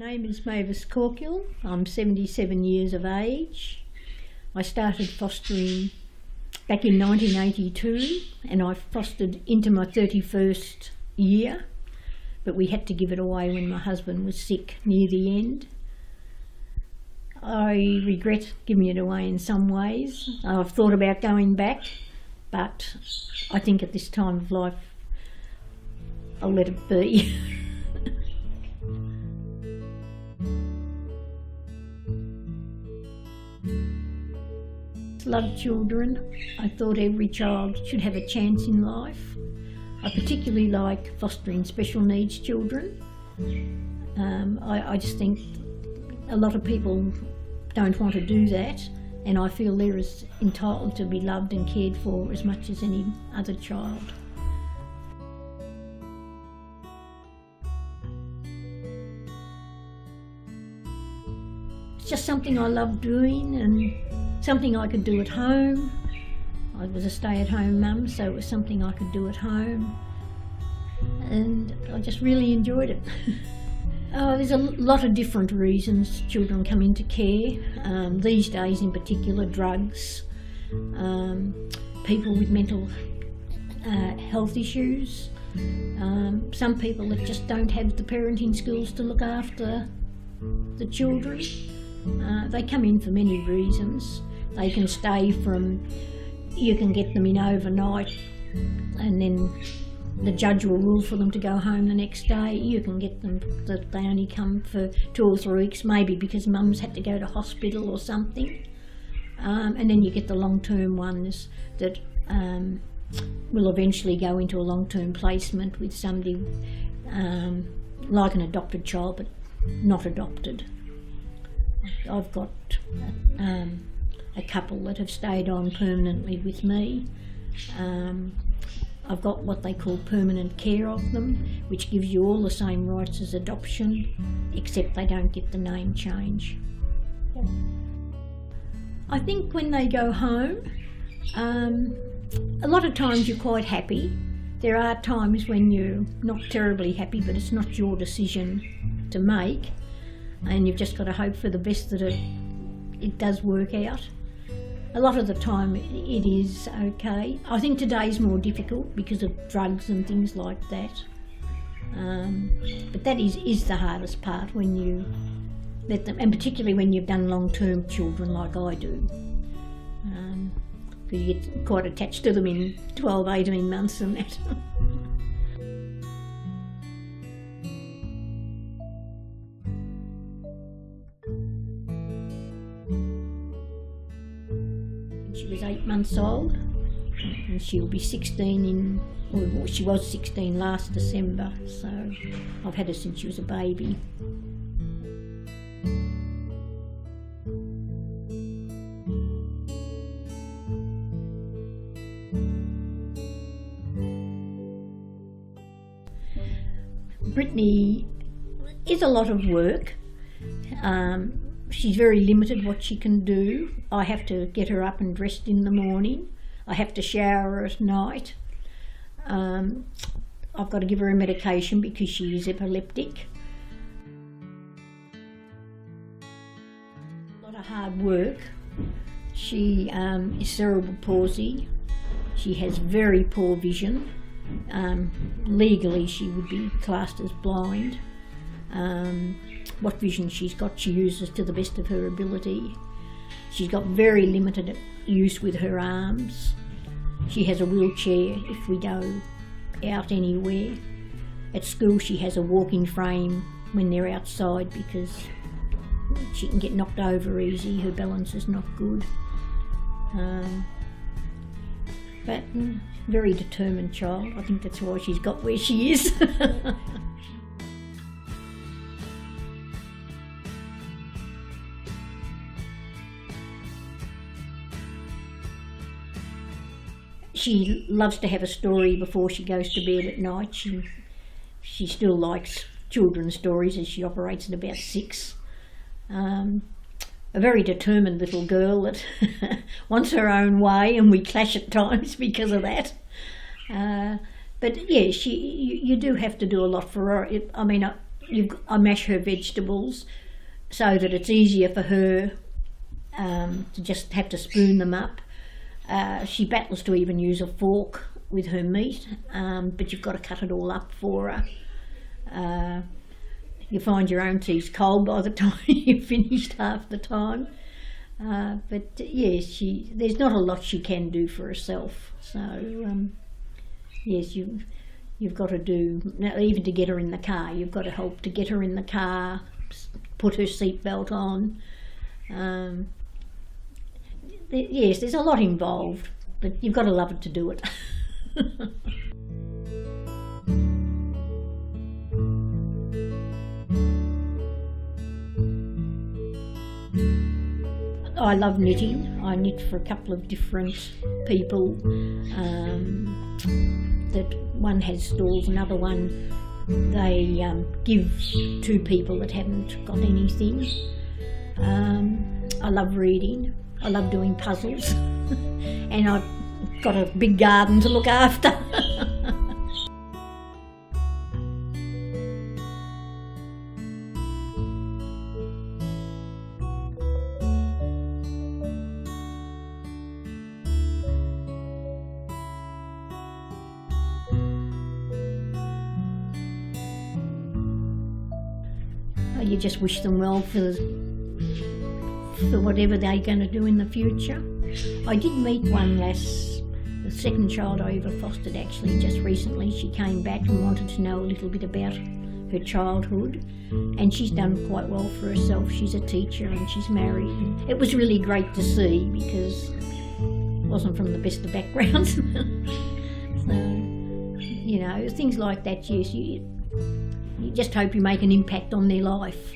name is Mavis Corkill. I'm 77 years of age. I started fostering back in 1982 and I fostered into my 31st year, but we had to give it away when my husband was sick near the end. I regret giving it away in some ways. I've thought about going back, but I think at this time of life I'll let it be. Love children. I thought every child should have a chance in life. I particularly like fostering special needs children. I just think a lot of people don't want to do that, and I feel they're as entitled to be loved and cared for as much as any other child. It's just something I love doing and something I could do at home. I was a stay-at-home mum, so it was something I could do at home, and I just really enjoyed it. There's a lot of different reasons children come into care. These days in particular, drugs, people with mental health issues, some people that just don't have the parenting skills to look after the children. They come in for many reasons. They can stay from, you can get them in overnight and then the judge will rule for them to go home the next day. You can get them that they only come for 2 or 3 weeks, maybe because mum's had to go to hospital or something. And then you get the long-term ones that will eventually go into a long-term placement with somebody like an adopted child but not adopted. I've got a couple that have stayed on permanently with me. I've got what they call permanent care of them, which gives you all the same rights as adoption, except they don't get the name change. I think when they go home, a lot of times you're quite happy. There are times when you're not terribly happy, but it's not your decision to make, and you've just got to hope for the best that it does work out. A lot of the time it is okay. I think today's more difficult because of drugs and things like that. But that is the hardest part, when you let them, and particularly when you've done long-term children like I do. Because you get quite attached to them in 12, 18 months and that. She was 8 months old, and she'll be 16 well, she was 16 last December, so I've had her since she was a baby. Brittany is a lot of work. She's very limited what she can do. I have to get her up and dressed in the morning. I have to shower her at night. I've got to give her a medication because she is epileptic. A lot of hard work. She is cerebral palsy. She has very poor vision. Legally she would be classed as blind. What vision she's got she uses to the best of her ability. She's got very limited use with her arms. She has a wheelchair if we go out anywhere. At school she has a walking frame when they're outside because she can get knocked over easy. Her balance is not good. But very determined child. I think that's why she's got where she is. She loves to have a story before she goes to bed at night. She still likes children's stories as she operates at about 6. A very determined little girl that wants her own way, and we clash at times because of that. But yeah, you do have to do a lot for her. I mean, I mash her vegetables so that it's easier for her to just have to spoon them up. She battles to even use a fork with her meat, but you've got to cut it all up for her. You find your own tea's cold by the time you've finished half the time. But yes, there's not a lot she can do for herself. So yes, you've got to do, even to get her in the car, you've got to help to get her in the car, put her seatbelt on. Yes, there's a lot involved, but you've got to love it to do it. I love knitting. I knit for a couple of different people. That one has stalls, another one they give to people that haven't got anything. I love reading. I love doing puzzles. And I've got a big garden to look after. You just wish them well for whatever they're going to do in the future. I did meet one lass, the second child I ever fostered actually, just recently. She came back and wanted to know a little bit about her childhood, and she's done quite well for herself. She's a teacher and she's married. And it was really great to see because it wasn't from the best of backgrounds. So, you know, things like that, yes, you just hope you make an impact on their life.